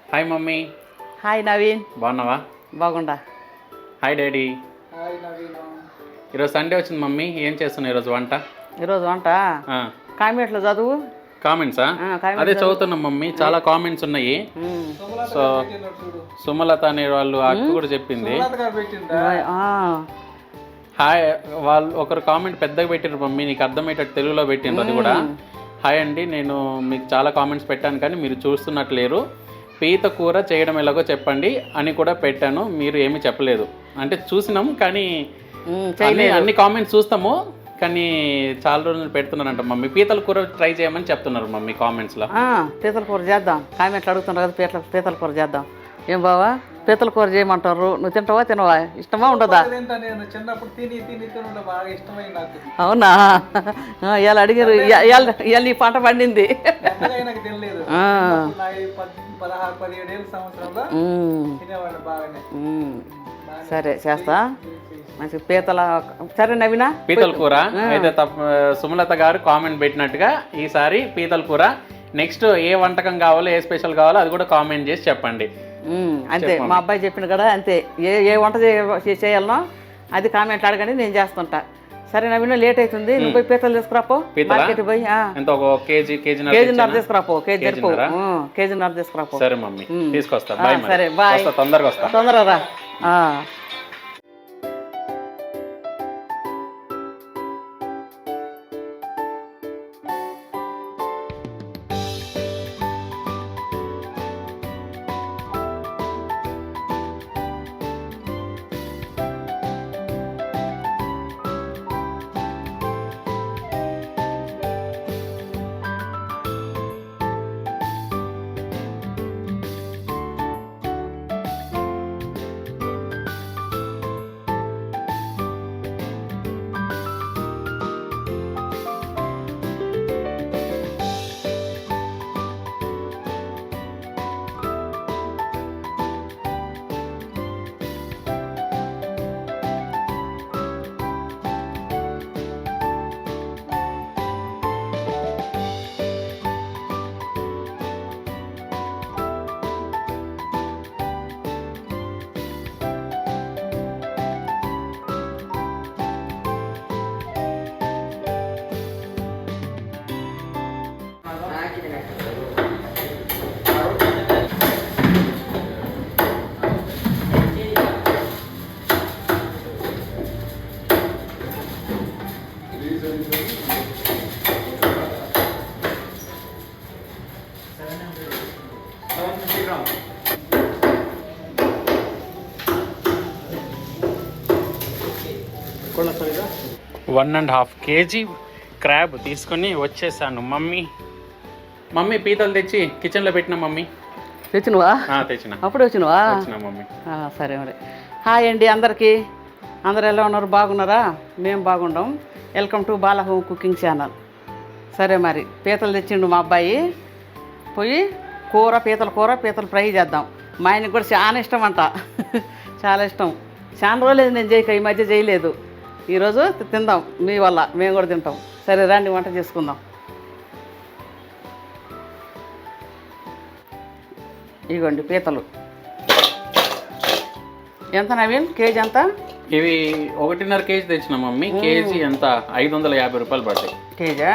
Hi mummy. Hi Naveen. బాగున్నావా? బాగుండా. Hi daddy. Hi Naveen. ఈరోజు సండే వచ్చింది మమ్మీ, ఏం చేస్తున్నావు ఈరోజు వంట? ఈరోజు వంట కామెంట్లో చదువు. కామెంట్సా? అదే చదువుతున్నాం మమ్మీ, చాలా కామెంట్స్ ఉన్నాయి. సో సుమలత అనే వాళ్ళు అక్క కూడా చెప్పింది. హాయ్, వాళ్ళు ఒకరు కామెంట్ పెద్దగా పెట్టారు మమ్మీ, నీకు అర్థమయ్యేటట్టు తెలుగులో పెట్టిండ్రు. అది కూడా హాయ్ అండి, నేను మీకు చాలా కామెంట్స్ పెట్టాను కానీ మీరు చూస్తున్నట్లేరు. పీత కూర చేయడం ఎలాగో చెప్పండి అని కూడా పెట్టాను, మీరు ఏమీ చెప్పలేదు. అంటే చూసినాం కానీ అన్ని కామెంట్స్ చూస్తాము కానీ చాలా రోజులు పెడుతున్నారంట మమ్మీ. పీతల కూర ట్రై చేయమని చెప్తున్నారు మమ్మీ కామెంట్స్లో. పీతల కూర చేద్దాం, కామెంట్లు అడుగుతున్నారు కదా, పీతల కూర చేద్దాం. ఏం బావా, పీతల కూర చేయమంటారు, నువ్వు తింటావా తినవా, ఇష్టమా ఉండదా? చిన్నప్పుడు తిని తిని తిని బాగా ఇష్టమైంది నాకు. అవునా, ఇవాళ అడిగారు, ఇవాళ ఈ పంట పండింది. నాకు తెలియదు, 16-17 సంవత్సరంలో తినేవాళ్ళు బాగానే. సరే చేస్తా మంచి పీతల. సరే నవీనా, పీతల కూర అయితే సుమలత గారు కామెంట్ పెట్టినట్టుగా ఈసారి పీతల కూర. నెక్స్ట్ ఏ వంటకం కావాలో, ఏ స్పెషల్ కావాలో అది కూడా కామెంట్ చేసి చెప్పండి. అంతే, మా అబ్బాయి చెప్పిన కదా, అంతే. ఏ వంట చేయాలనో అది కామెంట్లు అడగండి, నేను చేస్తుంటా. సరే నవీన, లేట్ అవుతుంది, నువ్వు పోయి పీతలు తీసుకురాపో. మార్కెట్ పోయి కేజీన్నర తీసుకురాపో. కేజీన్నర తీసుకురాపో. సరే మమ్మీ, తీసుకొస్తా. బాయ్. సరే బాయ్, తొందరగా వస్తా. తొందరగా రా. One and half KG crab తీసుకొని వచ్చేసాను మమ్మీ. మమ్మీ పీతలు తెచ్చి కిచెన్లో పెట్టిన మమ్మీ. తెచ్చినవా? తెచ్చిన. అప్పుడే వచ్చినవా? మమ్మీ. సరే మరి. హాయ్ అండి అందరికీ, అందరు ఎలా ఉన్నారు, బాగున్నారా? మేము బాగుండాం. Welcome to Bala home cooking channel. సరే మరి, పీతలు తెచ్చిండు మా అబ్బాయి. పోయి పీతల కూర, పీతలు ఫ్రై చేద్దాం. మా ఆయనకి కూడా చాలా ఇష్టం అంట, చాలా ఇష్టం. చాలా రోజులేదు నేను చేయక, ఈ మధ్య చేయలేదు. ఈరోజు తిందాం మీ వల్ల, మేము కూడా తింటాం. సరే రండి, వంట చేసుకుందాం. ఇగోండి పీతలు. ఎంత నవీన్, కేజీ ఎంత? ఇవి 1.5 కేజీ తెచ్చిన మమ్మీ. కేజీ ఎంత? 550 రూపాయలు పడ్డాయి. కేజా?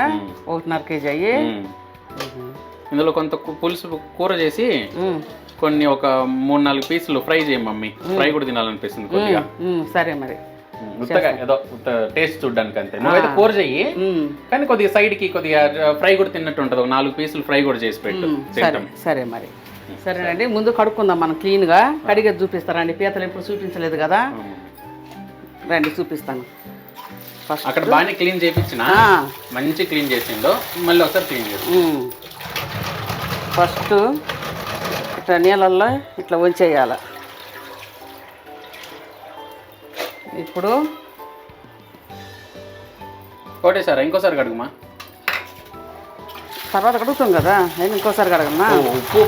1.5 కేజీ అయ్యి. ఇందులో కొంత పులుసు కూర చేసి కొన్ని ఒక 3-4 పీసులు ఫ్రై చేయి మమ్మీ. ఫ్రై కూడా తినాలనిపిస్తుంది కొద్దిగా. సరే మరి, ఏదో టేస్ట్ చూడడానికి అంతే. నువ్వైతే కూర చెయ్యి కానీ కొద్దిగా సైడ్ కి కొద్దిగా ఫ్రై కూడా తిన్నట్టు ఉంటుంది. 4 పీసులు ఫ్రై కూడా చేసి పెట్టు. సరే మరి. సరేనండి, ముందు కడుక్కుందాం మనం క్లీన్గా. కడిగేది చూపిస్తారండి, పీతలు ఎప్పుడు చూపించలేదు కదా. రండి చూపిస్తాను. ఫస్ట్ అక్కడ బాగానే క్లీన్ చేయించిన, మంచి క్లీన్ చేసిందో, మళ్ళీ ఒకసారి క్లీన్ చేసి ఫస్ట్ ఇట్లా నీళ్ళల్లో ఇట్లా వంచేయాలి. ఇప్పుడు ఒకటేసారా? ఇంకోసారి కడుగుమా. తర్వాత కడుగుతాం కదా, నేను ఇంకోసారి కడగన్నా. ఉప్పు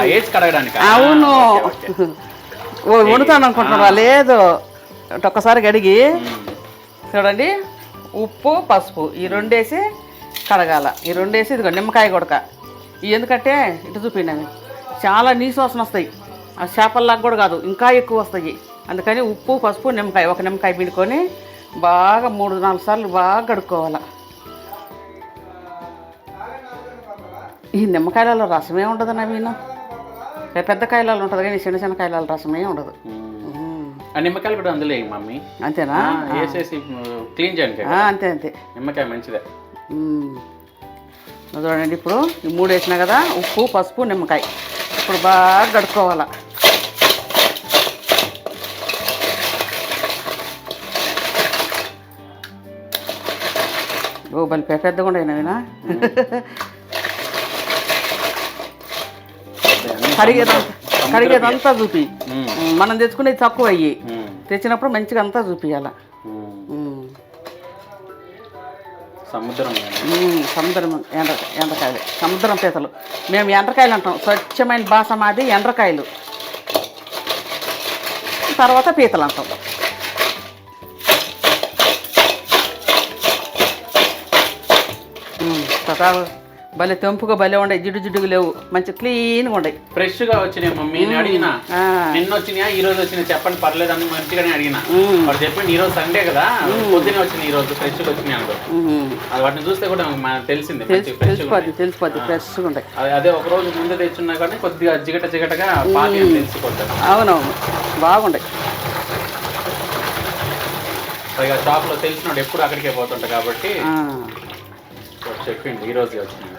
వేసి కడగడానికి? అవును, వండుతాను అనుకుంటున్నా. లేదు, ఒక్కసారి కడిగి చూడండి, ఉప్పు పసుపు ఈ 2 వేసి కడగాల. ఈ 2 వేసి ఇదిగో నిమ్మకాయ కొడక. ఇవి ఎందుకంటే ఇటు చూపినాము, చాలా నీసు వాసన వస్తాయి. ఆ చేపల్లాగా కూడా కాదు, ఇంకా ఎక్కువ వస్తాయి. అందుకని ఉప్పు, పసుపు, నిమ్మకాయ, ఒక నిమ్మకాయ పిండుకొని బాగా 3-4 సార్లు బాగా కడుక్కోవాలి. ఈ నిమ్మకాయలలో రసమే ఉండదు నవీను. పెద్ద కాయలలో ఉంటుంది కానీ చిన్న చిన్న కాయల రసమే ఉండదు. ఆ నిమ్మకాయలు కూడా అందులో వేయి మమ్మీ. అంతేనా? వేసేసి క్లీన్ చేయండి. అంతే అంతే. నిమ్మకాయ మంచిదే. చూడండి, ఇప్పుడు ఈ 3 వేసినా కదా, ఉప్పు, పసుపు, నిమ్మకాయ. ఇప్పుడు బాగా కడుక్కోవాలి. ఓ బలి పెద్దగా ఉండేనా? కడిగేదంతా చూపి. మనం తెచ్చుకునేది తక్కువ అయ్యి, తెచ్చినప్పుడు మంచిగా అంతా చూపియాల. సముద్రం ఎండ్రకాయలు, సముద్రం పీతలు. మేము ఎండ్రకాయలు అంటాం. స్వచ్ఛమైన భాష మాది ఎండ్రకాయలు. తర్వాత పీతలు అంటాం. భలే తెంపుగా భలే ఉండే, జిడ్డుగా లేవు, మంచి క్లీన్గా ఉండే, ఫ్రెష్గా వచ్చినాయి మమ్మీ. నేను అడిగినా నిన్న వచ్చినాయా ఈ రోజు వచ్చినాయి చెప్పండి పర్లేదు అని మంచిగానే అడిగినా. వాడు చెప్పండి ఈ రోజు సండే కదా, పొద్దునే వచ్చినాయి, ఈ రోజు ఫ్రెష్గా వచ్చినాయి అనుకో. అది వాటిని చూస్తే కూడా తెలిసింది తెలిసిపోద్ది ఫ్రెష్గా ఉంటాయి. అదే ఒక రోజు ముందు తెచ్చున్నా కానీ కొద్దిగా జిగటగా పాతి తెలిసిపోతుంది. అవునవును, బాగుండే. పైగా షాప్లో తెలిసినాడు ఎప్పుడు అక్కడికే పోతుంటా కాబట్టి చెప్పింది ఈ రోజు వచ్చినాయి.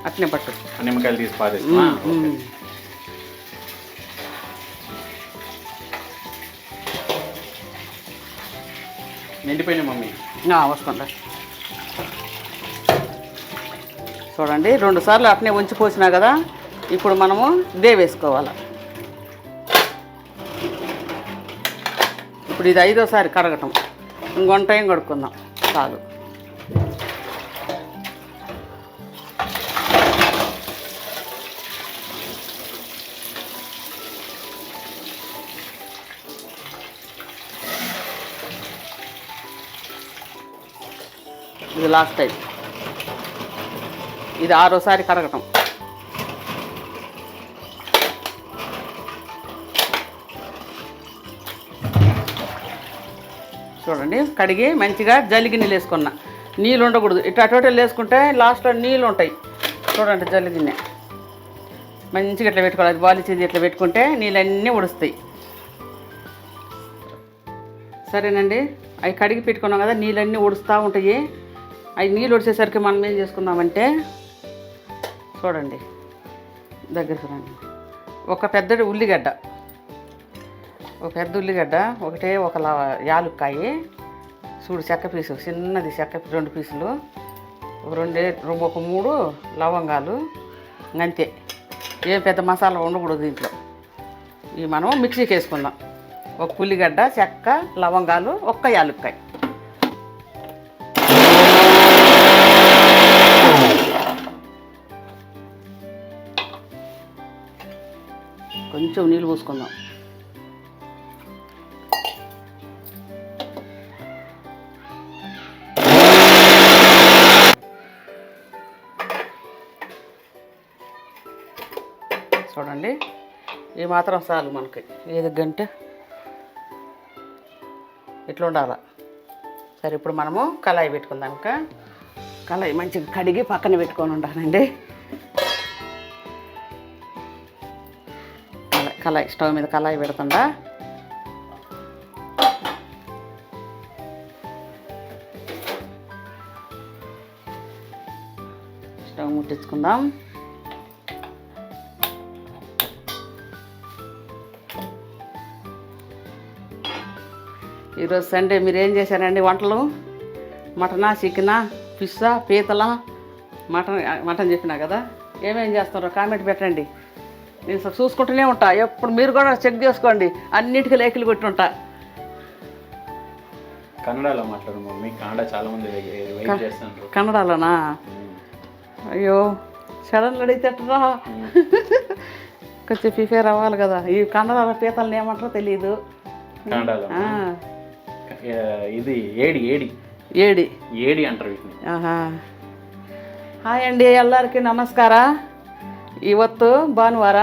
అట్నే పట్టు. నిమ్మకాయలు తీసి పారేస్తున్నా. నిండిపోయినాయి మమ్మీ. వస్తుందా చూడండి, 2 సార్లు అట్నే ఉంచి పోసినా కదా. ఇప్పుడు మనము ఇదే వేసుకోవాలి. ఇప్పుడు ఇది 5వ సారి కడగటం. ఇంకొంత టైం కడుక్కుందాం చాలు. ఇది లాస్ట్ టైం. ఇది 6వ సారి కడగటం. చూడండి, కడిగి మంచిగా జల్లిగి నీళ్ళు వేసుకున్నా. నీళ్ళు ఉండకూడదు. ఇట్లా టోటల్ వేసుకుంటే లాస్ట్లో నీళ్ళు ఉంటాయి. చూడండి, జల్లిగిన్నె మంచిగా ఇట్లా పెట్టుకోవాలి. అది బాలిచేది ఇట్లా పెట్టుకుంటే నీళ్ళన్నీ ఉడుస్తాయి. సరేనండి, అవి కడిగి పెట్టుకున్నాం కదా, నీళ్ళన్నీ ఉడుస్తూ ఉంటాయి. అవి నీళ్ళు ఉడిచేసరికి మనం ఏం చేసుకుందామంటే, చూడండి దగ్గరికి రండి, ఒక పెద్ద ఉల్లిగడ్డ, ఒకటే ఒక యాలుక్కాయ, చూడు చెక్క పీసు, చిన్నది చెక్క 2 పీసులు, ఒక 3 లవంగాలు, అంతే. ఏం పెద్ద మసాలా ఉండకూడదు దీంట్లో. ఇవి మనం మిక్సీకి వేసుకుందాం. ఒక ఉల్లిగడ్డ, చెక్క, లవంగాలు, ఒక్క యాలుక్కాయ. కొంచెం నీళ్ళు పోసుకుందాం. చూడండి, ఈ మాత్రం చాలు మనకి. ఏది గంటే ఇట్లా ఉండాలి. సరే, ఇప్పుడు మనము కళాయి పెట్టుకుందాం. ఇంకా కళాయి మంచిగా కడిగి పక్కన పెట్టుకొని ఉండాలండి. కళాయి స్టవ్ మీద కళాయి పెడుతుండా. స్టవ్ ముట్టించుకుందాం. ఈరోజు సండే మీరు ఏం చేశారండి వంటలు? మటనా, చికెనా, ఫిషా, పీతలా? మటన్ చెప్పినా కదా. ఏమేం చేస్తారో కామెంట్ పెట్టండి. నేను చూసుకుంటూనే ఉంటా. ఎప్పుడు మీరు కూడా చెక్ చేసుకోండి. అన్నిటికీ లేఖలు కొట్టి ఉంటా. కన్నడలో మాట్లాడు మమ్మీ. కన్నడ చాలా మంది వెయిట్ చేస్తున్నారు. కన్నడలోనా? అయ్యో, సడన్లు అడిగితేటరా. కొంచెం ప్రిపేర్ అవ్వాలి కదా. ఈ కన్నడలో పీతలను ఏమంటారో తెలియదు. కన్నడలో ఇది ఏడి ఏడి ఏడి ఏడి అంటారు వీటిని. ಹಾಯ್ ಅಂಡಿ ಎಲ್ಲರಿಗೂ ನಮಸ್ಕಾರ. ಇವತ್ತು ಭಾನುವಾರ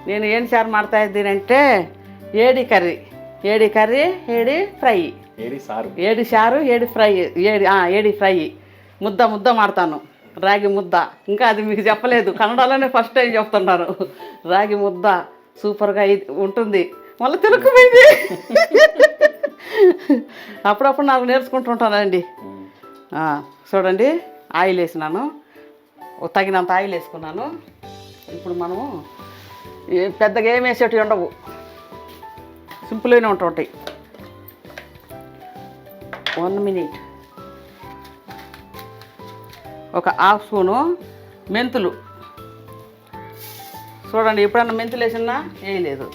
నేను ಏನು ಸಾರು ಮಾಡ್ತಾ ಇದ್ದೀనంటే ಏಡಿ ಕರ್ರಿ ಏಡಿ ಫ್ರೈ ఏడి చారు ఏడి ఫ్రై ఏడి ఫ్రై ముద్ద మాడతాను. రాగి ముద్ద ఇంకా అది మీకు చెప్పలేదు, కన్నడలోనే ఫస్ట్ టైం చెప్తున్నారు. రాగి ముద్ద సూపర్గా ఉంటుంది. మళ్ళీ తిరుక్కుపోయింది. అప్పుడప్పుడు నాకు నేర్చుకుంటుంటానండి. చూడండి, ఆయిల్ వేసినాను, తగినంత ఆయిల్ వేసుకున్నాను. ఇప్పుడు మనము పెద్దగా ఏం వేసేటివి ఉండవు, సింపుల్గానే ఉంటుంటాయి. 1 మినిట్. ఒక హాఫ్ స్పూను మెంతులు. చూడండి, ఎప్పుడన్నా మెంతులు వేసినా వేయలేదు,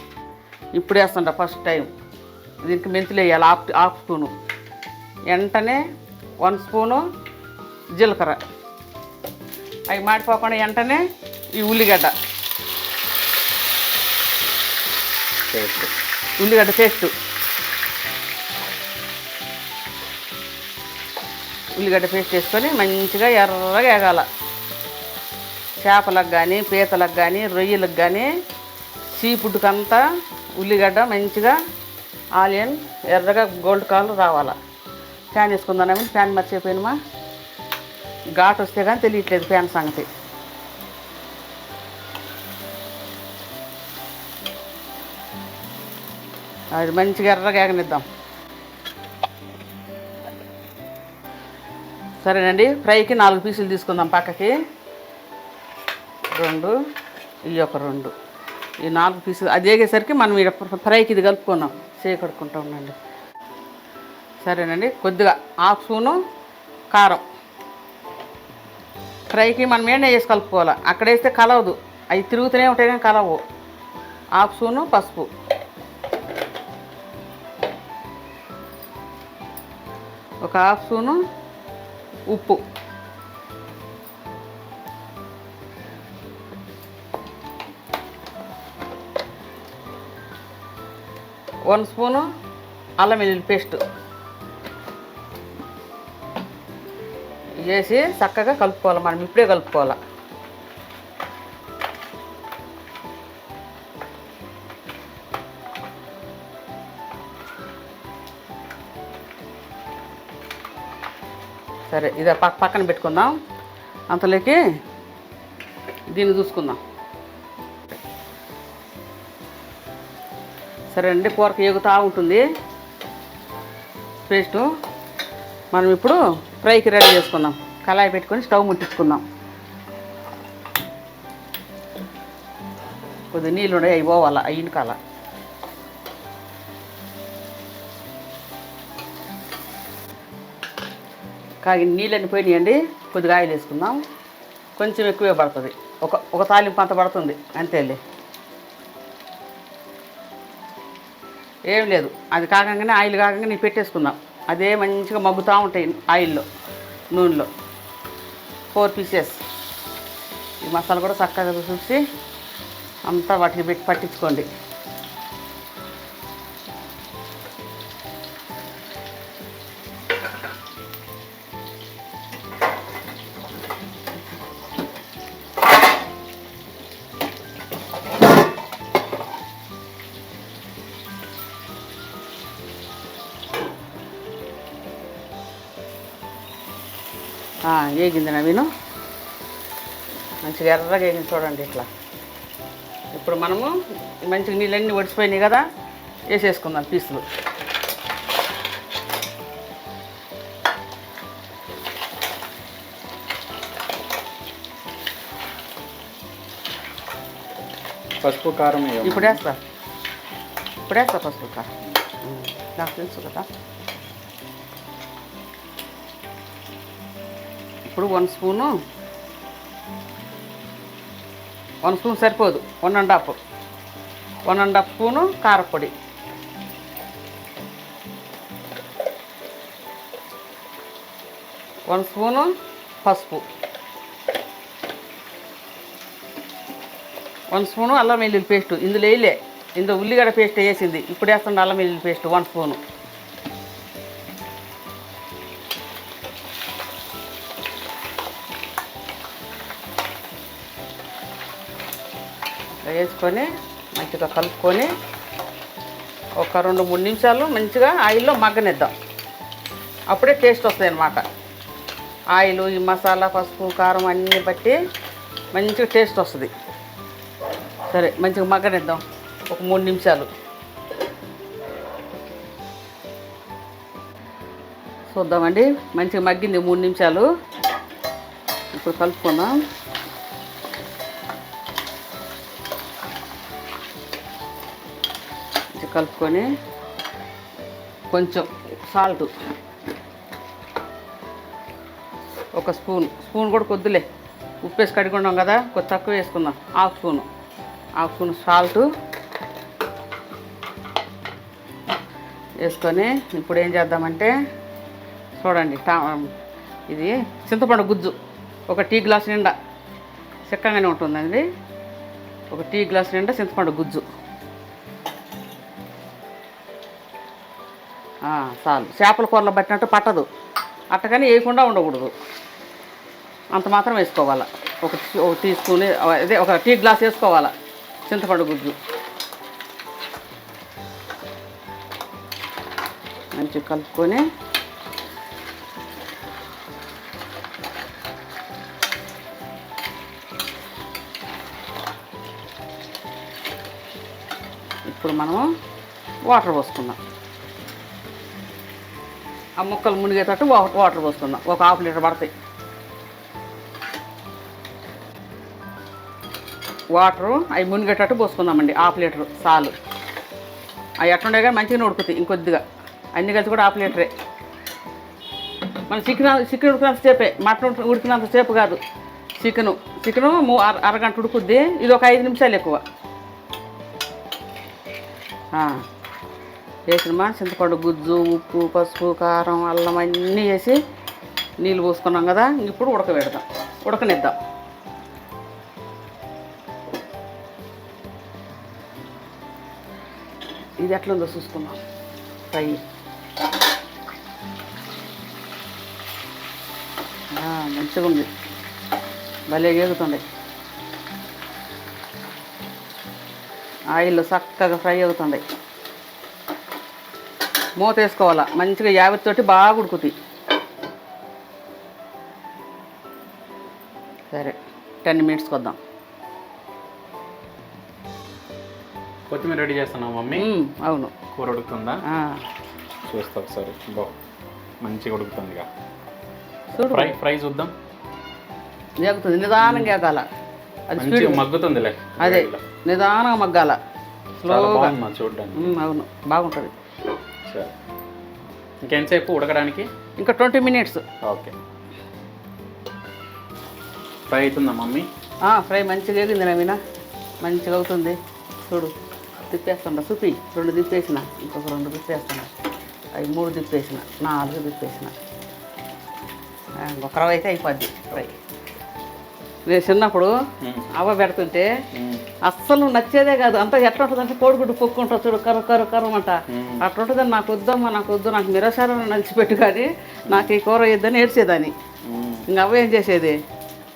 ఇప్పుడు వేస్తుంటా ఫస్ట్ టైం. దీనికి మెంతులు వేయాలి, హాఫ్ స్పూను. వెంటనే 1 స్పూను జీలకర్ర. అవి మాడిపోకుండా వెంటనే ఈ ఉల్లిగడ్డ పేస్ట్. ఉల్లిగడ్డ పేస్ట్ వేసుకొని మంచిగా ఎర్రగా వేగాల. చేపలకు కానీ, పీతలకు కానీ, రొయ్యలకు కానీ, సీ ఫుడ్కంతా ఉల్లిగడ్డ మంచిగా ఆనియన్ ఎర్రగా గోల్డ్ కలర్ రావాలా. ఫ్యాన్ వేసుకుందామని ఫ్యాన్ మర్చిపోయినమా, ఘాటు వస్తే కానీ తెలియట్లేదు ఫ్యాన్ సంగతి. అది మంచిగా ఎర్రగా వేగనిద్దాం. సరేనండి, ఫ్రైకి 4 పీసులు తీసుకుందాం పక్కకి. 2, ఇవి ఒక 2. ఈ 4 పీసులు అది వేగేసరికి మనం ఫ్రైకి ఇది కలుపుకున్నాం. కడుక్కుంటా ఉండండి. సరేనండి, కొద్దిగా హాఫ్ స్పూను కారం. ఫ్రైకి మనం ఏం వేసి కలుపుకోవాలి, అక్కడ వేస్తే కలవదు, అవి తిరుగుతూనే ఉంటాయి కానీ కలవు. హాఫ్ స్పూను పసుపు, ఒక హాఫ్ స్పూను ఉప్పు, 1 స్పూను అల్లం వెల్లుల్లి పేస్ట్ వేసి చక్కగా కలుపుకోవాలి. మనం ఇప్పుడే కలుపుకోవాలి. సరే, ఇది పక్కన పెట్టుకుందాం. అంతలోకి దీన్ని చూసుకుందాం. సరే అండి, కూరకు ఎగుతూ ఉంటుంది పేస్టు. మనం ఇప్పుడు ఫ్రైకి రెడీ చేసుకుందాం. కళాయి పెట్టుకొని స్టవ్ ముట్టించుకుందాం. కొద్దిగా నీళ్ళు ఉన్నాయి, అవి పోవాలా, అవి ఇంకాల. కాగి నీళ్ళని పోయినాయండి. కొద్దిగా ఆయిల్ వేసుకుందాం. కొంచెం ఎక్కువే పడుతుంది, ఒక తాలింపు అంత పడుతుంది అంతేలే. ఏం లేదు, అది కాకంగానే ఆయిల్ కాకంగానే పెట్టేసుకుందాం. అదే మంచిగా మగ్గుతూ ఉంటాయి ఆయిల్లో, నూనెలో. 4 పీసెస్. ఈ మసాలా కూడా చక్కగా చూసి అంతా వాటికి పెట్టి పట్టించుకోండి. వేగింది నవీను, మంచిగా ఎర్రగా వేగింది చూడండి ఇట్లా. ఇప్పుడు మనము మంచిగా నీళ్ళన్నీ ఒడిసిపోయినాయి కదా, వేసేసుకుందాం పీసులు. పసుపు కారం ఇప్పుడు వేస్తా పసుపు కారం, నాకు తెలుసు కదా. ఇప్పుడు 1 స్పూను సరిపోదు, 1.5 స్పూను కారపొడి, 1 స్పూను పసుపు, 1 స్పూను అల్లం వెల్లుల్లి పేస్ట్. ఇందులో వేయలే, ఇందులో ఉల్లిగడ్డ పేస్ట్ వేసింది. ఇప్పుడు వేస్తుంది అల్లం వెల్లుల్లి పేస్ట్ 1 స్పూను. వేసుకొని మంచిగా కలుపుకొని ఒక 2-3 నిమిషాలు మంచిగా ఆయిల్లో మగ్గనిద్దాం. అప్పుడే టేస్ట్ వస్తాయి అన్నమాట. ఆయిల్, ఈ మసాలా, పసుపు, కారం అన్నీ బట్టి మంచిగా టేస్ట్ వస్తుంది. సరే మంచిగా మగ్గనిద్దాం ఒక 3 నిమిషాలు. చూద్దామండి, మంచిగా మగ్గింది 3 నిమిషాలు. ఇప్పుడు కలుపుకుందాం. కలుపుకొని కొంచెం సాల్ట్, ఒక స్పూన్ కూడా కొద్దులే, ఉప్పు వేసి కడుగున్నాం కదా, కొద్ది తక్కువ వేసుకుందాం. హాఫ్ స్పూన్ సాల్ట్ వేసుకొని ఇప్పుడు ఏం చేద్దామంటే చూడండి, ఇది చింతపండు గుజ్జు ఒక టీ గ్లాస్ నిండా, చిక్కగానే ఉంటుందండి. ఒక టీ గ్లాస్ నిండా చింతపండు గుజ్జు చాలు. చేపల కూరలో పట్టినట్టు పట్టదు, అట్టగానే వేయకుండా ఉండకూడదు, అంత మాత్రం వేసుకోవాలా. ఒక టీ స్పూన్, అదే ఒక టీ గ్లాస్ వేసుకోవాలా చింతపండు గుజ్జు. మంచిగా కలుపుకొని ఇప్పుడు మనము వాటర్ పోసుకుందాం. ఆ ముక్కలు మునిగేటట్టు వాటర్ పోసుకుందాం. ఒక 1/2 లీటర్ పడతాయి వాటరు. అవి మునిగేటట్టు పోసుకుందామండి. 1/2 లీటరు చాలు. అవి ఎట్లుండే కానీ మంచిగా ఉడుకుతాయి. ఇంకొద్దిగా అన్ని కలిసి కూడా 1/2 లీటరే. మన చికెన్ ఉడికినంత సేపే, మటన్ ఉడికినంత సేపు కాదు. చికెను అరగంట ఉడుకుద్ది, ఇది ఒక 5 నిమిషాలు ఎక్కువ. వేసినమా చింతపండు గుజ్జు, ఉప్పు, పసుపు, కారం, అల్లం అన్నీ వేసి నీళ్ళు పోసుకున్నాం కదా, ఇప్పుడు ఉడకనిద్దాం. ఇది ఎట్లుందో చూసుకుందాం. ఫ్రై మంచిగా ఉంది, భలే వేగుతుంది. ఆయిల్లో చక్కగా ఫ్రై అవుతుంది. మూత వేసుకోవాలా, మంచిగా యావత్తోటి బాగా ఉడుకుతాయి. సరే 10 మినిట్స్కి వద్దాం. కొత్తిమీర రెడీ చేస్తున్నావు మమ్మీ? అవును. కూర ఉడుకుతుందా? చూస్తా ఒకసారి. మంచిగా ఉడుకుతుంది. ఫ్రై చూద్దాం. వేగుతుంది, నిదానంగా వేగాల. అది స్పీడ్ మగ్గుతుందిలే. అదే నిదానంగా మగ్గాల, స్లోగా. చూడడానికి అవును, బాగుంటుంది. ఇంకెంతసేపు ఉడకడానికి? ఇంకా 20 మినిట్స్. ఓకే. ఫ్రై అవుతుందా మమ్మీ? ఫ్రై మంచిగా వేగింది నవీన, మంచిగా అవుతుంది. చూడు, తిప్పేస్తుండ చూపి. 2 తిప్పేసిన, ఇంకొక 2 తిప్పేస్తున్నా, అవి 3 తిప్పేసిన, 4 తిప్పేసిన. ఇంకొక రవ్వ అయితే అయిపోద్ది ఫ్రై. నేను చిన్నప్పుడు అవ్వ పెడుతుంటే అస్సలు నచ్చేదే కాదు. అంతా ఎట్లా ఉంటుంది అంటే కోడిగుడ్డు పొక్కుంటా చూడు, కర్ర అంట. అట్లా ఉంటుందని నాకు వద్దమ్మా, నాకు మిరసారం నలిచిపెట్టు, కానీ నాకు ఈ కూర వద్దని ఏడ్చేదాన్ని. ఇంక అవ్వ ఏం చేసేది,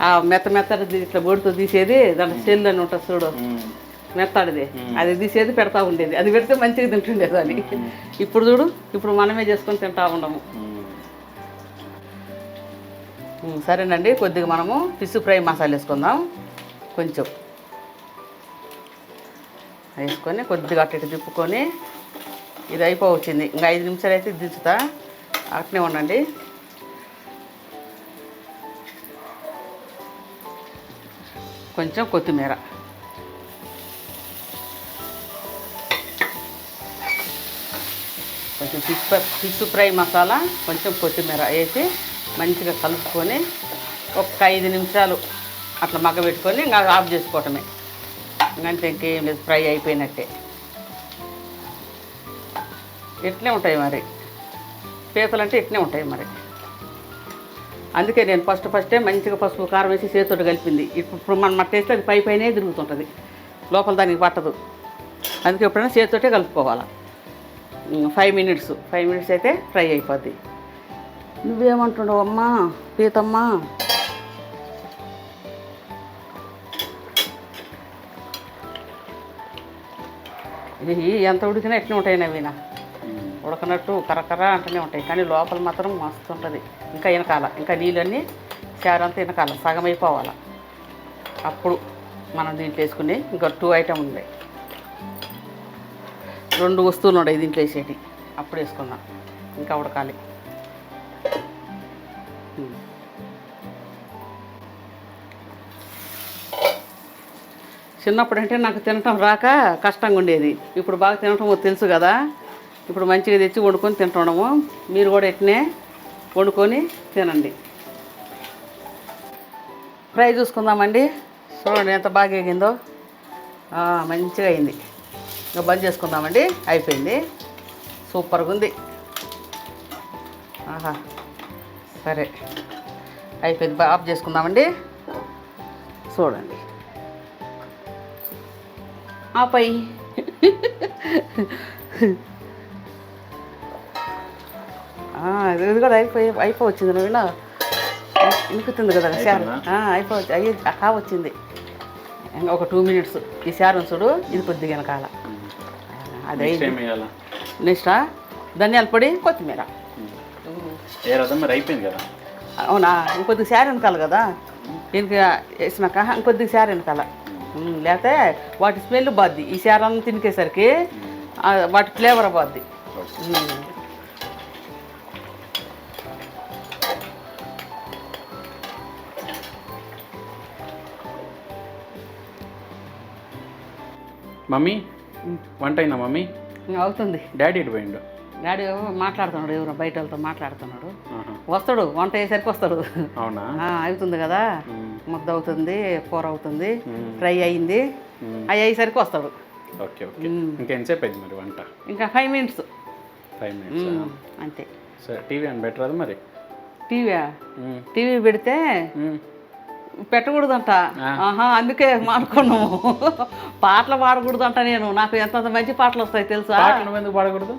ఆ మెత్తది ఇట్లా బొడితో తీసేది, దాంట్లో చెల్లు అని ఉంటుంది చూడు, మెత్తాడిది, అది తీసేది పెడతా ఉండేది. అది పెడితే మంచిగా తింటుండేదాన్ని. ఇప్పుడు చూడు, ఇప్పుడు మనమే చేసుకొని తింటా ఉండము. సరేనండి, కొద్దిగా మనము ఫిష్ ఫ్రై మసాలా వేసుకుందాం. కొంచెం వేసుకొని కొద్దిగా అటు ఇటు తిప్పుకొని ఇది అయిపోవచ్చింది. ఇంకా 5 నిమిషాలు అయితే దించుతా, అట్నే ఉండండి. కొంచెం కొత్తిమీర, కొంచెం ఫిష్ ఫ్రై మసాలా, కొంచెం కొత్తిమీర వేసి మంచిగా కలుపుకొని ఒక 5 నిమిషాలు అట్లా మగ్గబెట్టుకొని ఇంకా ఆఫ్ చేసుకోవటమే. ఇంకంటే ఇంకేం లేదు, ఫ్రై అయిపోయినట్టే. ఇట్లే ఉంటాయి మరి పీతలు అంటే, ఇట్లే ఉంటాయి మరి. అందుకే నేను ఫస్టే మంచిగా పసుపు కారం వేసి చేతితో కలిపింది. ఇప్పుడు మనం టేస్ట్ అది పైనే తిరుగుతుంటుంది, లోపల దానికి పట్టదు. అందుకే ఎప్పుడైనా చేతితోటే కలుపుకోవాలి. 5 మినిట్స్ అయితే ఫ్రై అయిపోద్ది. నువ్వేమంటున్నావు అమ్మా పీతమ్మా? ఇవి ఎంత ఉడికినా ఎట్లా ఉంటాయి నవీన, ఉడకనట్టు కరకర అంటూనే ఉంటాయి, కానీ లోపల మాత్రం మస్తు ఉంటుంది. ఇంకా వెనకాల ఇంకా నీళ్ళన్నీ చారంతా వెనకాల సగం అయిపోవాలి. అప్పుడు మనం దీంట్లో వేసుకుని ఇంకా 2 ఐటమ్ ఉన్నాయి, 2 వస్తువులు ఉన్నాయి దీంట్లో వేసేటి. అప్పుడు వేసుకుందాం, ఇంకా ఉడకాలి. చిన్నప్పుడు అంటే నాకు తినటం రాక కష్టంగా ఉండేది, ఇప్పుడు బాగా తినటం తెలుసు కదా. ఇప్పుడు మంచిగా తెచ్చి వండుకొని తింటున్నాము. మీరు కూడా ఎట్నే వండుకొని తినండి. ఫ్రై చూసుకుందామండి. చూడండి ఎంత బాగా ఎగిందో, మంచిగా అయింది. ఇంకా బంద్ చేసుకుందామండి. అయిపోయింది, సూపర్గా ఉంది. ఆహా, సరే అయిపోయింది. ఆఫ్ చేసుకుందామండి. చూడండి ఆపై ఇది కూడా అయిపోవచ్చింది. నవీన ఇంకుతుంది కదా శారు, కావచ్చింది. ఇంకా ఒక 2 మినిట్స్ ఈ శారు చూడు. ఇది కొద్దిగా వెనకాల అదే. నెక్స్ట్ ధనియాల పొడి, కొత్తిమీర. అయిపోయింది కదా. అవునా, ఇంకొద్దిగా శారు వెనకాల కదా. దీనికి వేసినాక ఇంకొద్దిగా శారు వెనకాల, లేకపోతే వాటి స్మెల్ బాద్ది. ఈ శారు అంతా తినికేసరికి వాటి ఫ్లేవర్ బాద్ది. మమ్మీ వంట అయిందా మమ్మీ? అవుతుంది. డాడీ ఎటు పోయిండు? డాడీ మాట్లాడుతున్నాడు, ఎవరో బయట వాళ్ళతో మాట్లాడుతున్నాడు. వస్తాడు, వంట అయ్యేసరికి వస్తాడు. అవునా? అవుతుంది కదా, ముద్ద అవుతుంది, కూర అవుతుంది, ఫ్రై అయింది, అవి అయ్యేసరికి వస్తాడు. Okay okay. ఇంకా ఎంతసేపు అయింది మరి వంట? ఇంకా 5 మినిట్స్. 5 మినిట్స్ అంతే. సరే, టీవీ అని బెటర్ అది మరి. టీవీ పెడితే పెట్టకూడదంట. అందుకే మానుకున్నాము. పాటలు పాడకూడదంట. నాకు ఎంత మంచి పాటలు వస్తాయి తెలుసా. ఎందుకు పాడకూడదు?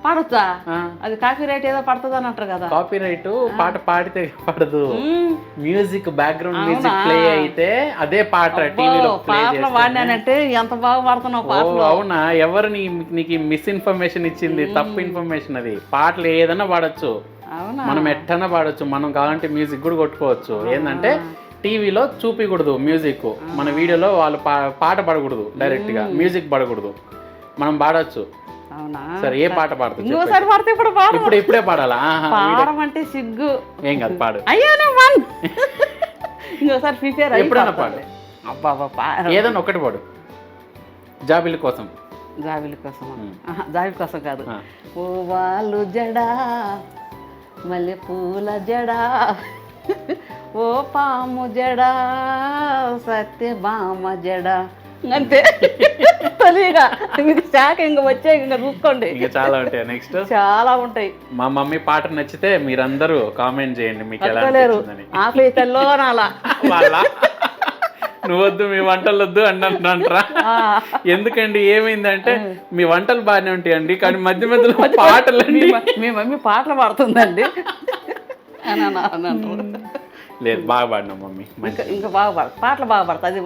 పాడొచ్చా? అది కాపీ రైట్ ఏదో పడుతుంది అని అంటారు కదా. కాపీ రైట్ పాట పాడితే పడదు, మ్యూజిక్ బ్యాక్గ్రౌండ్ మ్యూజిక్ ప్లే అయితే అదే పాట టీవీలో పాటలు పాడినానంటే ఎంత బాగా పాడుతున్నావు పాటలు. అవునా? ఎవరు నీకు మిస్ఇన్ఫర్మేషన్ ఇచ్చింది? తప్పు ఇన్ఫర్మేషన్ అది. పాటలు ఏదైనా పాడొచ్చు, మనం ఎట్టన్నా పాడొచ్చు, మనం కావాలంటే మ్యూజిక్ కూడా కొట్టుకోవచ్చు. ఏంటంటే టీవీలో చూపించకూడదు మ్యూజిక్, మన వీడియోలో వాళ్ళు పాట పాడకూడదు, డైరెక్ట్గా మ్యూజిక్ పాడకూడదు, మనం పాడొచ్చు. అవునా? సరే, ఏ పాట పాడుతుంది? ఇంకోసారి పాడితే ఇప్పుడే పాడాలా? పాడమంటే సిగ్గు. ఏం కాదు, పాడు. అయ్యో ఇంకోసారి ప్రిపేర్ ఎప్పుడైనా పాడు. అబ్బా, ఏదన్నా ఒకటి పాడు. జాబిలి కోసం. జాబిలి కోసం? జాబిలి కోసం కాదు. ఓ వాళ్ళు జడా మల్లె పూల జడా, ఓ పాము జడా సత్యభామ జడా, అంతే. తెలియగా మీకు శాఖ ఇంకా వచ్చే ఇంకా చూసుకోండి. ఇంకా చాలా ఉంటాయి. నెక్స్ట్ చాలా ఉంటాయి. మా మమ్మీ పాట నచ్చితే మీరందరూ కామెంట్ చేయండి మీకు ఎలా అనిపించిందని. ఆకలి తెల్లో నాలా వాళ్ళ నువ్వొద్దు, మీ వంటలు వద్దు అంటారా? ఎందుకండి, ఏమైందంటే మీ వంటలు బాగానే ఉంటాయండి, కానీ మధ్య మధ్యలో పాటలు మీ మమ్మీ పాటలు పాడుతుందండి లేదు, బాగా పాడినా మమ్మీ. ఇంకా బాగా పాటలు బాగా పాడుతుంది.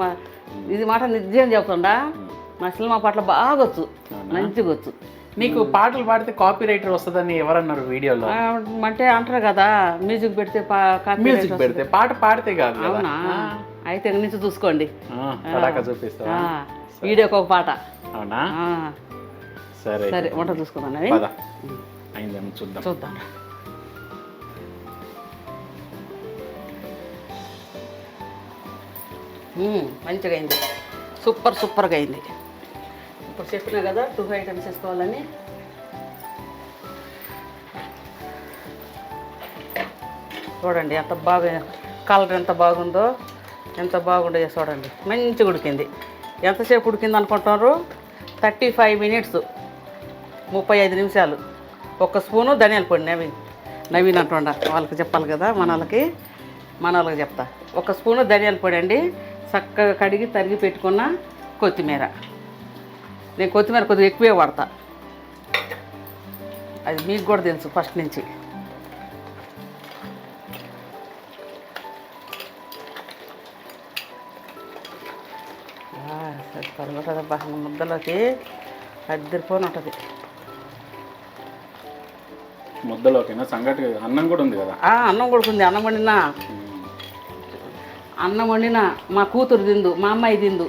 ఇది మాట నిజం చెప్తుండా, మా సినిమా పాటలు బాగా వచ్చు, మంచిగా వచ్చు. నీకు పాటలు పాడితే కాపీ రైటర్ వస్తుందని ఎవరన్నారు వీడియోలో? అంటే అంటారు కదా, మ్యూజిక్ పెడితే మ్యూజిక్ పెడితే పాట పాడితే కాదు. అవునా? అయితే నుంచి చూసుకోండి, చూపిస్తా వీడియోకి ఒక పాట. అవునా? సరే సరే, వంట చూసుకుందాం. అయిందేమో చూద్దాం. చూద్దాం. మంచిగా అయింది, సూపర్గా అయింది. ఇప్పుడు చెప్పినా కదా 2 ఐటమ్స్ వేసుకోవాలని. చూడండి ఎంత బాగా, కలర్ ఎంత బాగుందో, ఎంత బాగుండేది చూడండి. మంచిగా ఉడికింది. ఎంతసేపు ఉడికింది అనుకుంటున్నారు? 35 మినిట్స్, 35 నిమిషాలు. 1 స్పూను ధనియాల పొడి. నవీన్ అంటుండ, వాళ్ళకి చెప్పాలి కదా, మన వాళ్ళకి చెప్తా. 1 స్పూను ధనియాల పొడి అండి. చక్కగా కడిగి తరిగి పెట్టుకున్న కొత్తిమీర. నేను కొత్తిమీర కొద్దిగా ఎక్కువే వాడతా, అది మీకు కూడా తెలుసు ఫస్ట్ నుంచి. పర్వాలేదబ్బా, ముద్దలోకి అద్దరిపోని ఉంటుంది. ముద్దలోకేనా సంగటి? అన్నం కూడా ఉంది కదా. అన్నం కొడుకుంది. అన్నం వండినా మా కూతురు తిందు, మా అమ్మాయి తిందు.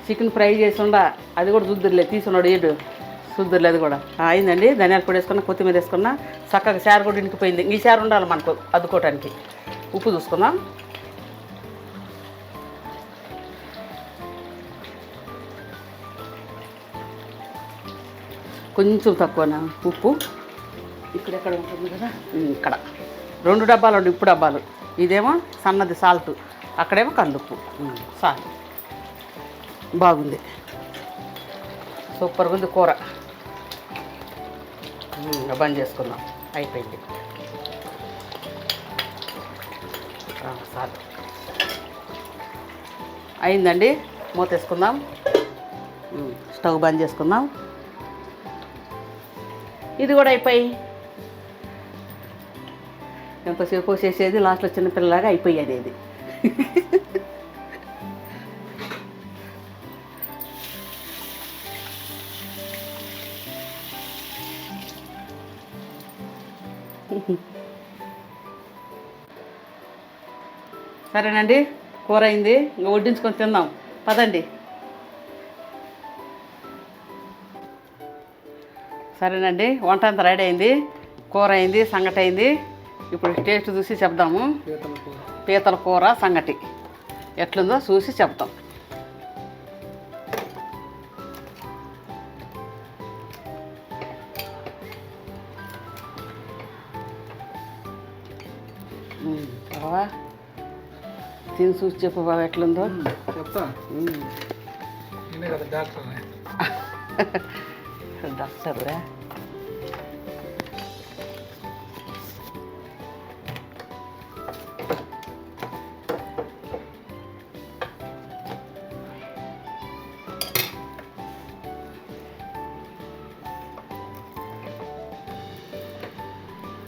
చికెన్ ఫ్రై చేసి ఉండ, అది కూడా చూద్దురులే, తీసుకున్నాడు ఏడు చూద్దురులే. అది కూడా అయిందండి. ధనియాల పొడి వేసుకున్నా, కొత్తిమీర వేసుకున్నా, చక్కగా చారు కూడా ఇంటికిపోయింది. ఈ చారు ఉండాలి మనకు అద్దుకోవటానికి. ఉప్పు చూసుకుందాం. కొంచెం తక్కువనా ఉప్పు? ఇక్కడెక్కడ ఉంటుంది కదా, ఇక్కడ 2 డబ్బాలు ఉండి ఉప్పు డబ్బాలు. ఇదేమో సన్నది సాల్ట్, అక్కడేమో కల్లుప్పు. సాల్ట్ బాగుంది, సూపర్గా ఉంది కూర. బంద్ చేసుకుందాం, అయిపోయింది. చాలు, అయిందండి. మూతేసుకుందాం, స్టవ్ బంద్ చేసుకుందాం. ఇది కూడా అయిపోయి ఎంతసేపు చేసేది, లాస్ట్లో చిన్నపిల్లలాగా అయిపోయేది ఇది. సరేనండి, కూర అయింది. ఇంకా వడ్డించుకొని తిందాం పదండి. సరేనండి, వంట అంతా రెడీ అయింది. కూర అయింది, సంగటి అయింది. ఇప్పుడు టేస్ట్ చూసి చెప్దాము. పీతల కూర సంగటి ఎట్లుందో చూసి చెప్తాం. బావా తిని చూసి చెప్పు బాబా ఎట్లుందో. చెప్తా, నేనే కదా డాక్టర్. డాక్టర్రా?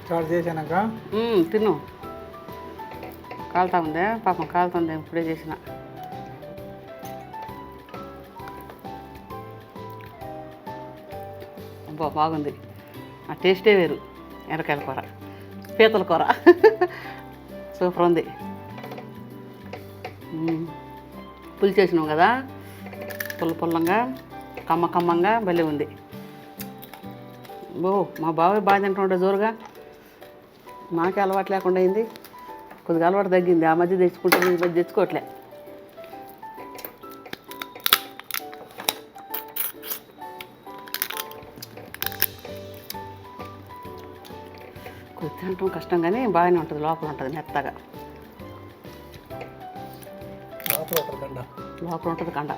స్టార్ట్ చేశానాక తిను. కాలుతా ఉందే పాపం, కాలుతుంది. ఇప్పుడే చేసిన. అబ్బా బాగుంది. ఆ టేస్టే వేరు. ఎర్రకాయల కూర, పీతల కూర సూపర్ ఉంది. పులి చేసినాం కదా, పుల్లంగా కమ్మంగా భలే ఉంది. మా బాబాయ్ బాగా తింటుండే జోరుగా. మాకే అలవాటు లేకుండా అయింది. కొద్దిగా అలవాటు తగ్గింది. ఆ మధ్య తెచ్చుకుంటుంది, ఈ మధ్య తెచ్చుకోవట్లే. కొద్ది తినటం కష్టం కానీ బాగానే ఉంటుంది. లోపల ఉంటుంది మెత్తగా, లోపల ఉంటుంది కండ.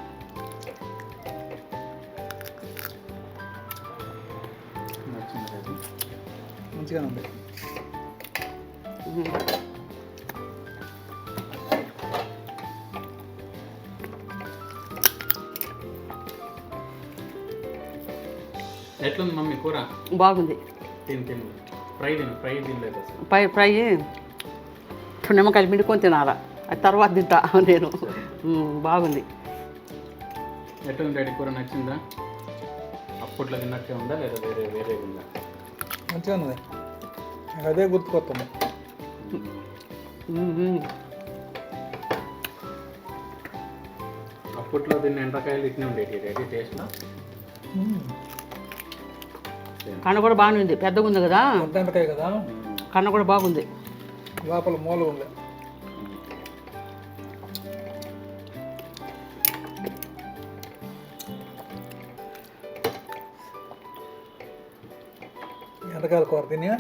మంచిగా ఉంది. ఎట్లుంది మమ్మీ కూర? బాగుంది. తిను ఫ్రై తినలేదు అసలు. ఫ్రై నిమ్మకాయలు పిండుకొని తినాలా, అది తర్వాత తింటా నేను. బాగుంది. ఎట్లుంది డాడీ కూర? నచ్చిందా? అప్పట్లో తిన్నట్టే ఉందా లేదా వేరే ఉందా? మంచిగా ఉంది. అదే గుర్తుకొస్తుంది. అప్పట్లో తిన్న ఎండ్రకాయలు ఇట్నే ఉండేవి డాడీ టేస్ట్లో. కన్న కూడా బాగానే ఉంది, పెద్దగా ఉంది కదా ఎండకాయ కదా, కన్న కూడా బాగుంది. లోపల మూల ఉంది. ఎండకాయల కూర తిని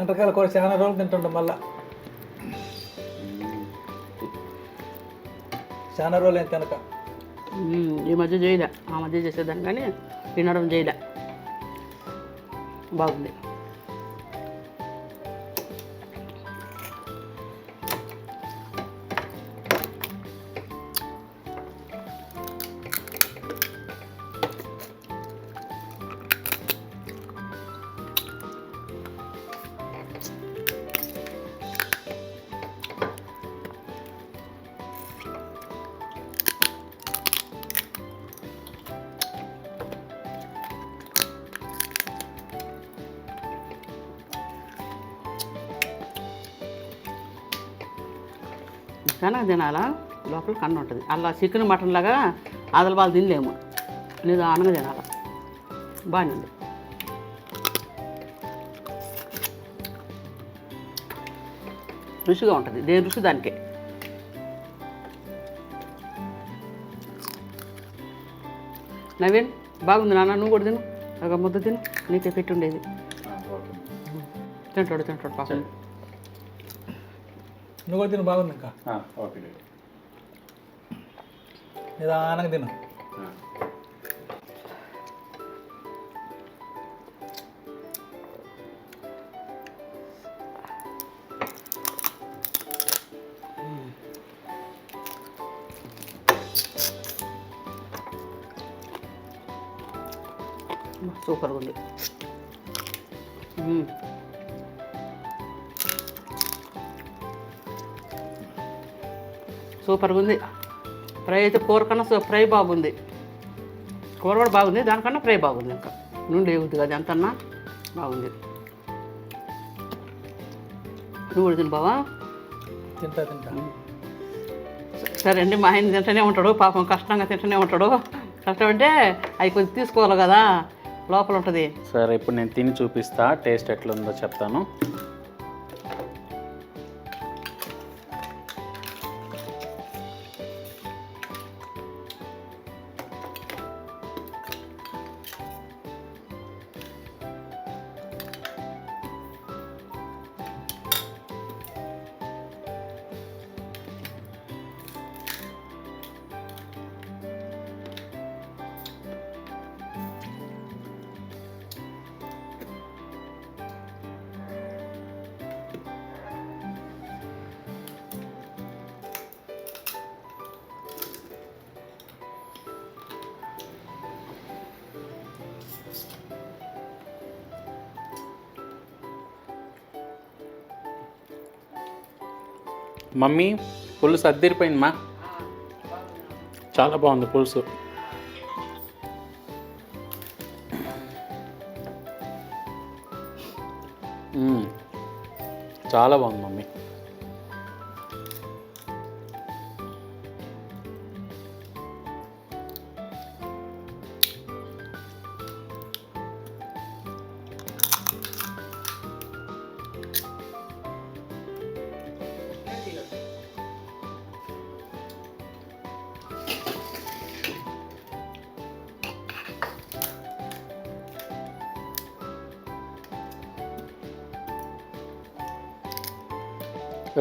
ఎండకాయల కూర చాలా రోజులు తింటుంటాం. మళ్ళా చాలా రోజులు ఏం తినక. ఈ మధ్య చేయలే, ఆ మధ్య చేసేదాన్ని కానీ తినడం చేయలే. బాగుంది. శనగ తినాలా లోపల కన్ను ఉంటుంది అలా చికెన్ మటన్ లాగా అదల బాలు తినలేము నిదానంగా తినాలా బాగానే ఉంది రుచిగా ఉంటుంది దేని రుచి దానికే నవీన్ బాగుంది నాన్న నువ్వు కూడా తిను ఒక ముద్ద తిను నీకే పెట్టి ఉండేది తింటాడు పాపం నువ్వు కూడా తిను బాగుంది ఇంకా ఓకే నిదానంగా తిను సూపర్గా ఉంది సూపర్గా ఉంది ఫ్రై అయితే కూర కన్నా ఫ్రై బాగుంది కూర కూడా బాగుంది దానికన్నా ఫ్రై బాగుంది ఇంకా నుండి ఏగుద్ది కదా ఎంతన్నా బాగుంది నువ్వు కూడా తిను బావా తింటా సరే అండి మా ఆయన తింటూనే ఉంటాడు పాపం కష్టంగా తింటూనే ఉంటాడు కష్టం అంటే అవి కొంచెం తీసుకోవాలి కదా లోపల ఉంటుంది సరే ఇప్పుడు నేను తిని చూపిస్తా టేస్ట్ ఎట్లుందో చెప్తాను మమ్మీ పులుసు అద్దరిపోయిందమ్మా చాలా బాగుంది పులుసు చాలా బాగుంది మమ్మీ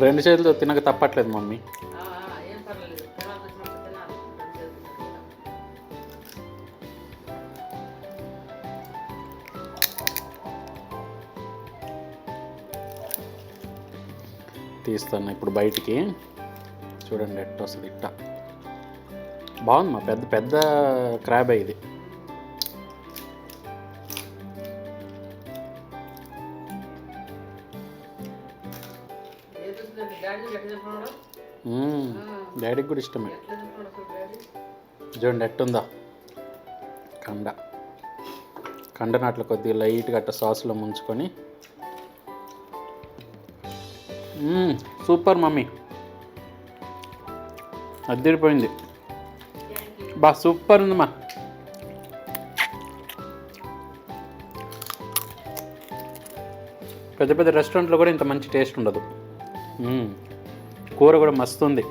రెండు చేతులతో తినక తప్పట్లేదు మమ్మీ ఏం పర్వాలేదు తీస్తాను ఇప్పుడు బయటికి చూడండి ఎట్ట వస్తుంది ఇట్ట బాగుంది మా పెద్ద పెద్ద క్రాబే ఇది డాడీకి కూడా ఇష్టమే చూడండి ఎట్టుందా కండ నాట్లు కొద్దిగా లైట్గా అట్ట సాస్లో ముంచుకొని సూపర్ మమ్మీ అద్దరిపోయింది బా సూపర్ ఉందమ్మా పెద్ద పెద్ద రెస్టారెంట్లో కూడా ఇంత మంచి టేస్ట్ ఉండదు కూర కూడా మస్తు ఉంది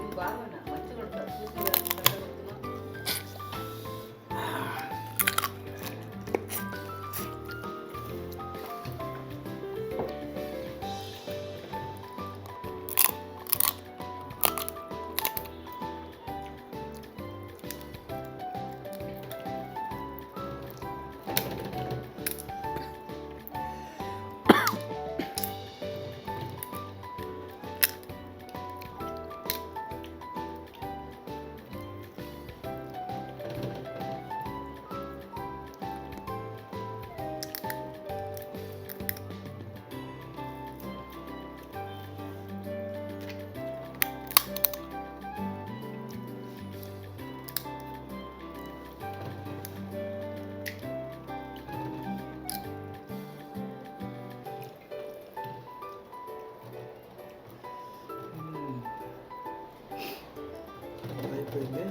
అయిపోయింది.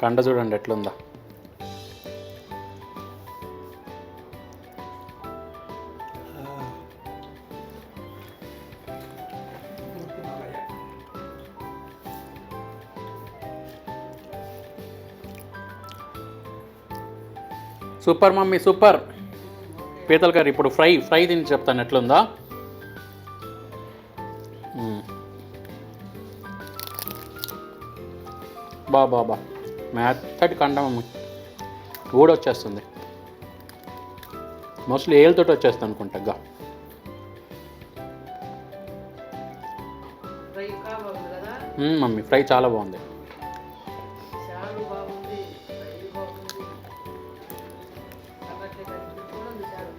కండ చూడండి ఎట్లుందా. Super mummy super. పీతల కర్రీ ఇప్పుడు ఫ్రై తిని చెప్తాను ఎట్లుందా. బా మెత్తటి కండ మమ్మీ, ఊడొచ్చేస్తుంది. మోస్ట్లీ ఏళ్ళతోటి వచ్చేస్తుంది అనుకుంటా. ఫ్రై బాగుంది కదా, మమ్మీ ఫ్రై చాలా బాగుంది. చారు బాగుంది, ఫ్రై బాగుంది, టమాటా కర్రీ చూడండి చారు.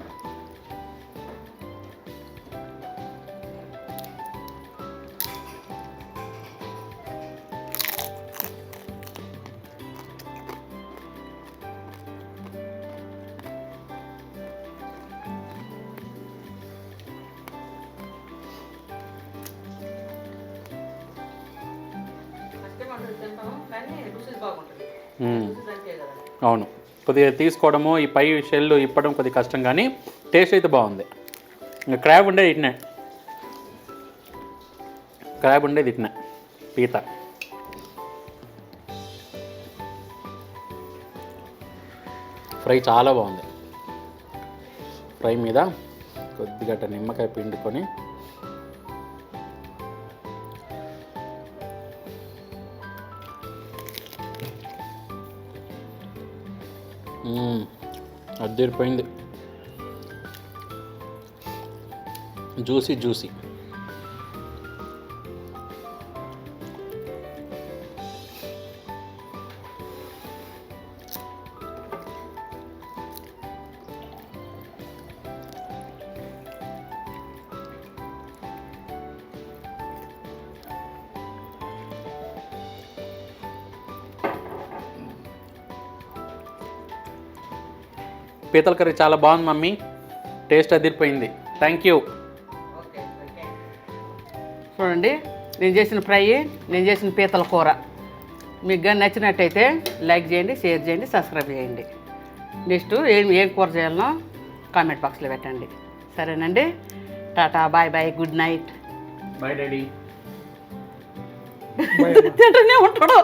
కానీ రుచి బాగుంటుంది. రుచి అంతే కదా. అవును, కొద్దిగా తీసుకోవడము, ఈ పై షెల్ ఇప్పడం కొద్దిగా కష్టం, కానీ టేస్ట్ అయితే బాగుంది. ఇంకా క్రాబ్ ఉండేది ఇట్నే, పీత. ఫ్రై చాలా బాగుంది. ఫ్రై మీద కొద్దిగా నిమ్మకాయ పిండుకొని అద్దరిపోయింది. జ్యూసీ. పీతల కర్రీ చాలా బాగుంది మమ్మీ, టేస్ట్ అదిరిపోయింది. Thank you. చూడండి, నేను చేసిన ఫ్రై, నేను చేసిన పీతల కూర మీకు కానీ నచ్చినట్టయితే లైక్ చేయండి, షేర్ చేయండి, సబ్స్క్రైబ్ చేయండి. నెక్స్ట్ ఏం కూర చేయాలనో కామెంట్ బాక్స్లో పెట్టండి. సరేనండి, tata, bye, good night. Bye daddy. తింటూనే ఉంటాడు.